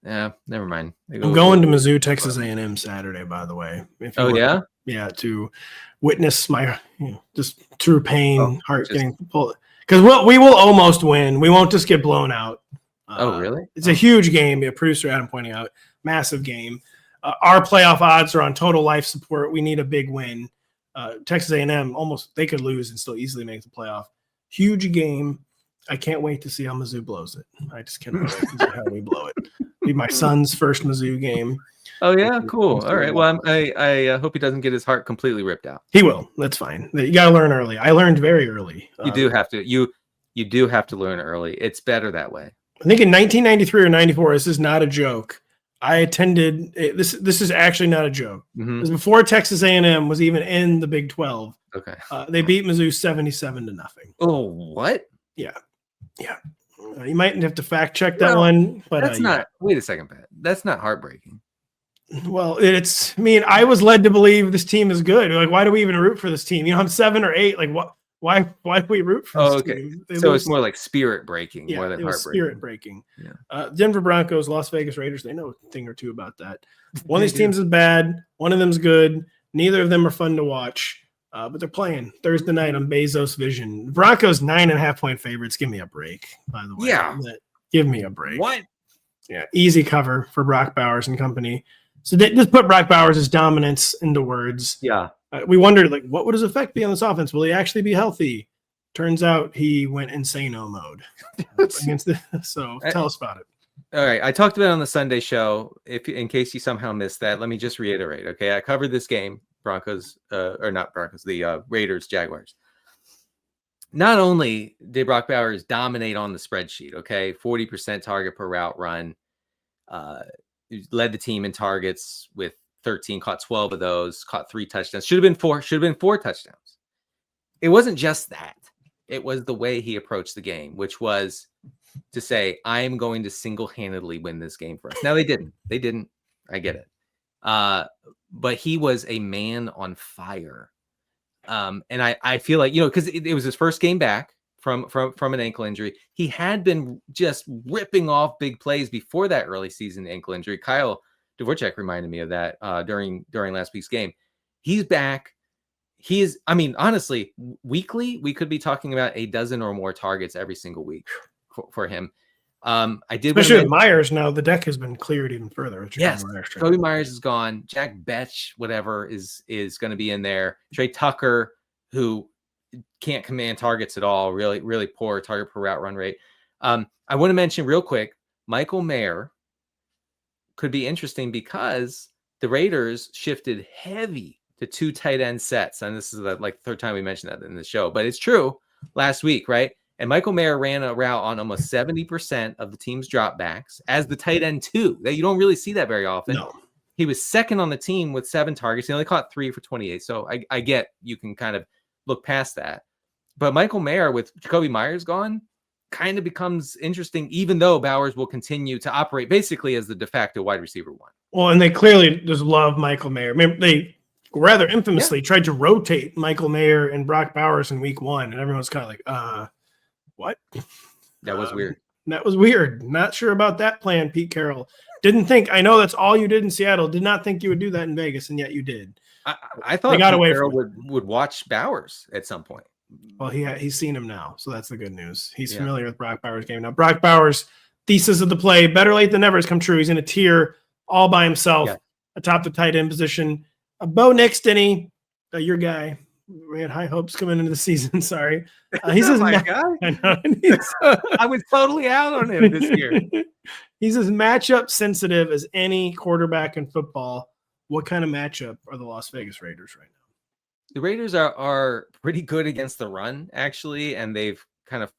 Never mind. I'm going to Mizzou, Texas A&M Saturday, by the way. Yeah? Yeah, to witness my just true pain, heart getting pulled. Because we will almost win. We won't just get blown out. Really? It's a huge game. Producer Adam pointing out, massive game. Our playoff odds are on total life support. We need a big win. Texas A&M they could lose and still easily make the playoff. Huge game. I can't wait to see how Mizzou blows it. I just cannot wait to see how we blow it. Be my son's first Mizzou game. Oh yeah, cool. All right. Well, I hope he doesn't get his heart completely ripped out. He will. That's fine. You got to learn early. I learned very early. You do have to. You do have to learn early. It's better that way. I think in 1993 or 94. This is not a joke. I attended. This is actually not a joke. It was before Texas A&M was even in the Big 12. Okay. They beat Mizzou 77-0. Oh, what? Yeah. You might have to fact check that one, but that's not. Wait a second, Pat. That's not heartbreaking. Well, I was led to believe this team is good. Like, why do we even root for this team? I'm 7 or 8. Like, what? Why do we root for this team? So it's more like spirit breaking more than heartbreaking. Spirit breaking. Yeah. Denver Broncos, Las Vegas Raiders, they know a thing or two about that. One of these teams is bad. One of them's good. Neither of them are fun to watch. But they're playing Thursday night on Bezos Vision. Broncos 9.5-point favorites. Give me a break, by the way. Yeah. Give me a break. What? Yeah. Easy cover for Brock Bowers and company. So just put Brock Bowers' dominance into words. Yeah. We wondered, what would his effect be on this offense? Will he actually be healthy? Turns out he went insano mode against so tell us about it. All right. I talked about it on the Sunday show. In case you somehow missed that, let me just reiterate. Okay. I covered this game, the Raiders, Jaguars. Not only did Brock Bowers dominate on the spreadsheet, okay, 40% target per route run, led the team in targets with 13, caught 12 of those, caught 3 touchdowns. Should have been 4 touchdowns. It wasn't just that. It was the way he approached the game, which was to say, I am going to single-handedly win this game for us. Now they didn't. I get it. But he was a man on fire. And I feel like, because it was his first game back from an ankle injury. He had been just ripping off big plays before that early season ankle injury. Kyle Dvorak reminded me of that during last week's game. He's back. he is, I mean, honestly, weekly, we could be talking about a dozen or more targets every single week for him. I did, especially with Meyers now, the deck has been cleared even further. Yes, Jakobi Meyers is gone. Jack Betch, whatever, is going to be in there. Trey Tucker, who can't command targets at all, really, really poor target per route run rate. I want to mention real quick, Michael Mayer could be interesting because the Raiders shifted heavy to 2 tight end sets. And this is like the third time we mentioned that in the show, but it's true last week, right? And Michael Mayer ran a route on almost 70% of the team's dropbacks as the tight end 2. That you don't really see that very often. No. He was second on the team with 7 targets. He only caught 3 for 28. So I get you can kind of look past that. But Michael Mayer with Jakobi Meyers gone kind of becomes interesting, even though Bowers will continue to operate basically as the de facto wide receiver 1. Well, and they clearly just love Michael Mayer. Remember, they rather infamously tried to rotate Michael Mayer and Brock Bowers in week 1, and everyone's kind of like, what? That was weird. That was weird. Not sure about that plan, Pete Carroll. Didn't think, I know that's all you did in Seattle. Did not think you would do that in Vegas, and yet you did. I thought Pete Carroll would watch Bowers at some point. Well, he's seen him now, so that's the good news. He's familiar with Brock Bowers' game now. Brock Bowers' thesis of the play, better late than never, has come true. He's in a tier all by himself atop the tight end position. Bo Nix, Denny, your guy. We had high hopes coming into the season. Sorry. He's my guy. I know. I was totally out on him this year. He's as matchup sensitive as any quarterback in football. What kind of matchup are the Las Vegas Raiders right now? The Raiders are pretty good against the run, actually, and they've kind of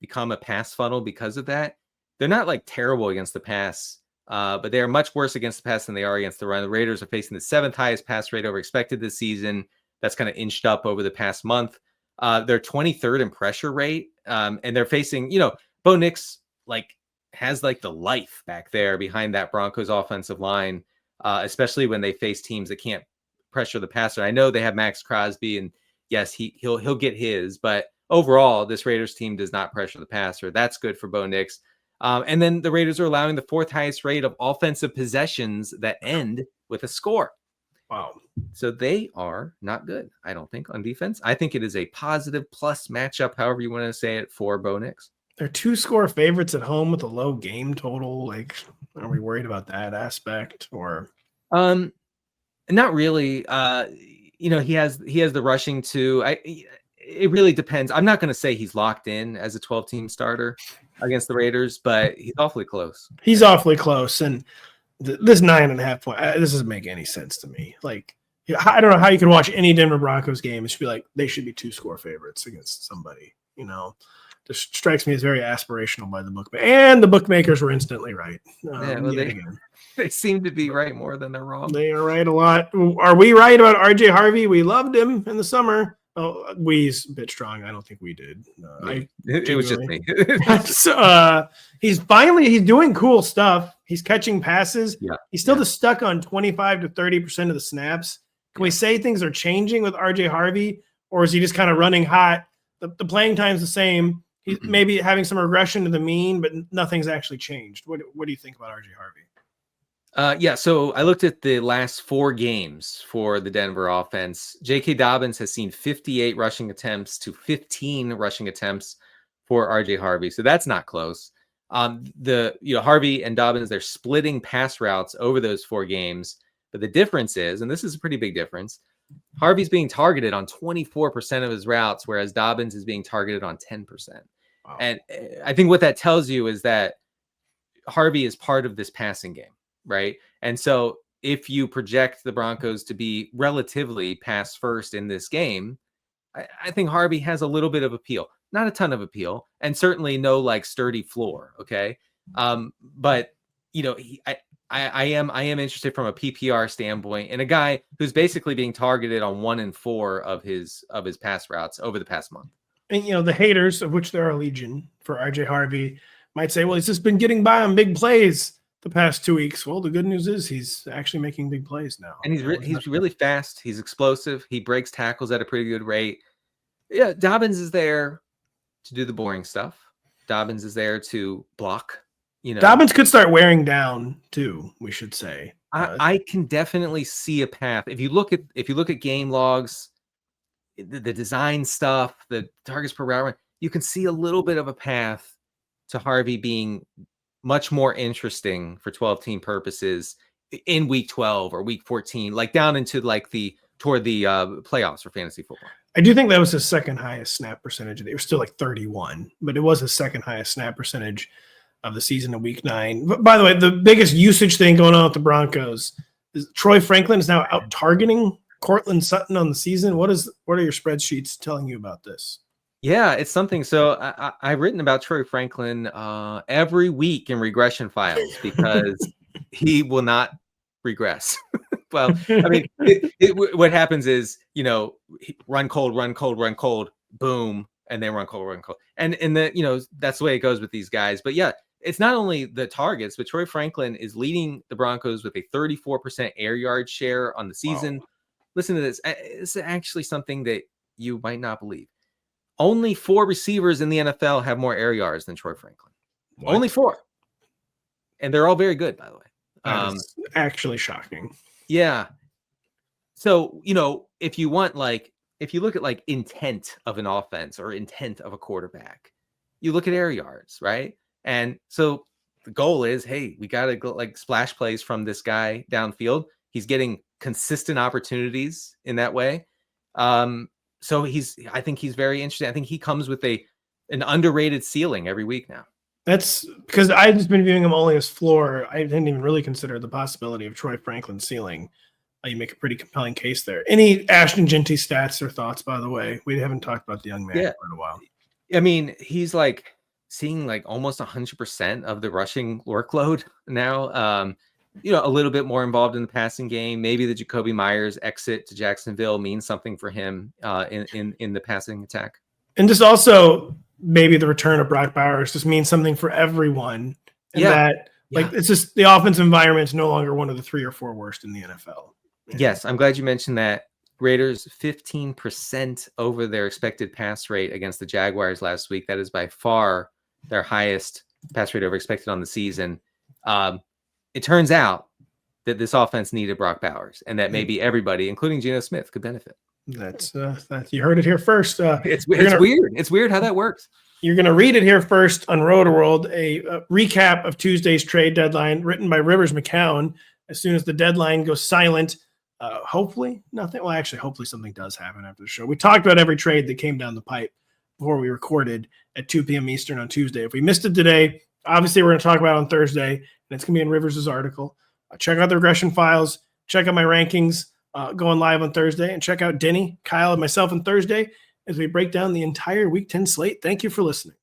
become a pass funnel because of that. They're not like terrible against the pass, but they are much worse against the pass than they are against the run. The Raiders are facing the 7th highest pass rate over expected this season. That's kind of inched up over the past month. They're 23rd in pressure rate, and they're facing, Bo Nix has the life back there behind that Broncos offensive line, especially when they face teams that can't pressure the passer. I know they have Max Crosby, and yes, he'll get his, but overall, this Raiders team does not pressure the passer. That's good for Bo Nix. And then the Raiders are allowing the 4th highest rate of offensive possessions that end with a score. Wow. So they are not good, I don't think, on defense. I think it is a positive plus matchup, however you want to say it, for Bo Nix. They're 2-score favorites at home with a low game total. Are we worried about that aspect or? Not really. He has the rushing too. It really depends. I'm not going to say he's locked in as a 12-team starter against the Raiders, but he's awfully close. He's awfully close, and this 9.5 point. This doesn't make any sense to me. I don't know how you can watch any Denver Broncos game and just be like, they should be 2-score favorites against somebody. Just strikes me as very aspirational by the bookmaker, and the bookmakers were instantly right. They seem to be right more than they're wrong. They are right a lot. Are we right about RJ Harvey? We loved him in the summer. Oh, we's a bit strong. I don't think we did. It was just me. He's doing cool stuff. He's catching passes. Yeah. He's still just stuck on 25 to 30% of the snaps. Can we say things are changing with RJ Harvey, or is he just kind of running hot? The playing time's the same. He's maybe having some regression to the mean, but nothing's actually changed. What do you think about RJ Harvey? So I looked at the last 4 games for the Denver offense. J.K. Dobbins has seen 58 rushing attempts to 15 rushing attempts for R.J. Harvey. So that's not close. Harvey and Dobbins, they're splitting pass routes over those 4 games. But the difference is, and this is a pretty big difference, Harvey's being targeted on 24% of his routes, whereas Dobbins is being targeted on 10%. Wow. And I think what that tells you is that Harvey is part of this passing game. Right. And so if you project the Broncos to be relatively pass first in this game, I think Harvey has a little bit of appeal, not a ton of appeal, and certainly no sturdy floor. OK. But, I am interested from a PPR standpoint in a guy who's basically being targeted on 1 in 4 of his pass routes over the past month. And, the haters, of which there are legion for RJ Harvey, might say, well, he's just been getting by on big plays the past 2 weeks. Well, the good news is he's actually making big plays now. And he's really fast. He's explosive. He breaks tackles at a pretty good rate. Yeah, Dobbins is there to do the boring stuff. Dobbins is there to block. Dobbins could start wearing down too, we should say. I can definitely see a path. If you look at game logs, the design stuff, the targets per route, you can see a little bit of a path to Harvey being much more interesting for 12-team purposes in week 12 or week 14, like down into like toward the playoffs for fantasy football. I do think that was his second highest snap percentage. It was still like 31, but it was his second highest snap percentage of the season in week 9. But by the way, the biggest usage thing going on with the Broncos is Troy Franklin is now out targeting Cortland Sutton on the season. What are your spreadsheets telling you about this? Yeah, it's something. So I've written about Troy Franklin every week in regression files because he will not regress. Well, I mean, what happens is, run cold, boom, and then run cold. And that's the way it goes with these guys. But yeah, it's not only the targets, but Troy Franklin is leading the Broncos with a 34% air yard share on the season. Wow. Listen to this. It's actually something that you might not believe. Only 4 receivers in the NFL have more air yards than Troy Franklin. What? Only 4. And they're all very good, by the way. That's actually shocking. Yeah. So, if you look at like intent of an offense or intent of a quarterback, you look at air yards, right? And so the goal is, hey, we got to go like splash plays from this guy downfield. He's getting consistent opportunities in that way. So I think he's very interesting. I think he comes with an underrated ceiling every week now. That's because I've just been viewing him only as floor. I didn't even really consider the possibility of Troy Franklin's ceiling. You make a pretty compelling case there. Any Ashton Jeanty stats or thoughts, by the way? We haven't talked about the young man for a while. I mean, he's like seeing like almost 100% of the rushing workload now. A little bit more involved in the passing game. Maybe the Jakobi Meyers exit to Jacksonville means something for him in the passing attack. And just also maybe the return of Brock Bowers just means something for everyone. And it's just the offensive environment is no longer one of the 3 or 4 worst in the NFL. Yes, I'm glad you mentioned that. Raiders 15% over their expected pass rate against the Jaguars last week. That is by far their highest pass rate over expected on the season. It turns out that this offense needed Brock Bowers, and that maybe everybody, including Geno Smith, could benefit. That's you heard it here first. It's weird. It's weird how that works. You're going to read it here first on Rotoworld, a recap of Tuesday's trade deadline written by Rivers McCown. As soon as the deadline goes silent, hopefully nothing. Well, actually, hopefully something does happen after the show. We talked about every trade that came down the pipe before we recorded at 2 p.m. Eastern on Tuesday. If we missed it today, obviously we're going to talk about it on Thursday, and it's going to be in Rivers' article. Check out the regression files. Check out my rankings going live on Thursday, and check out Denny, Kyle, and myself on Thursday as we break down the entire Week 10 slate. Thank you for listening.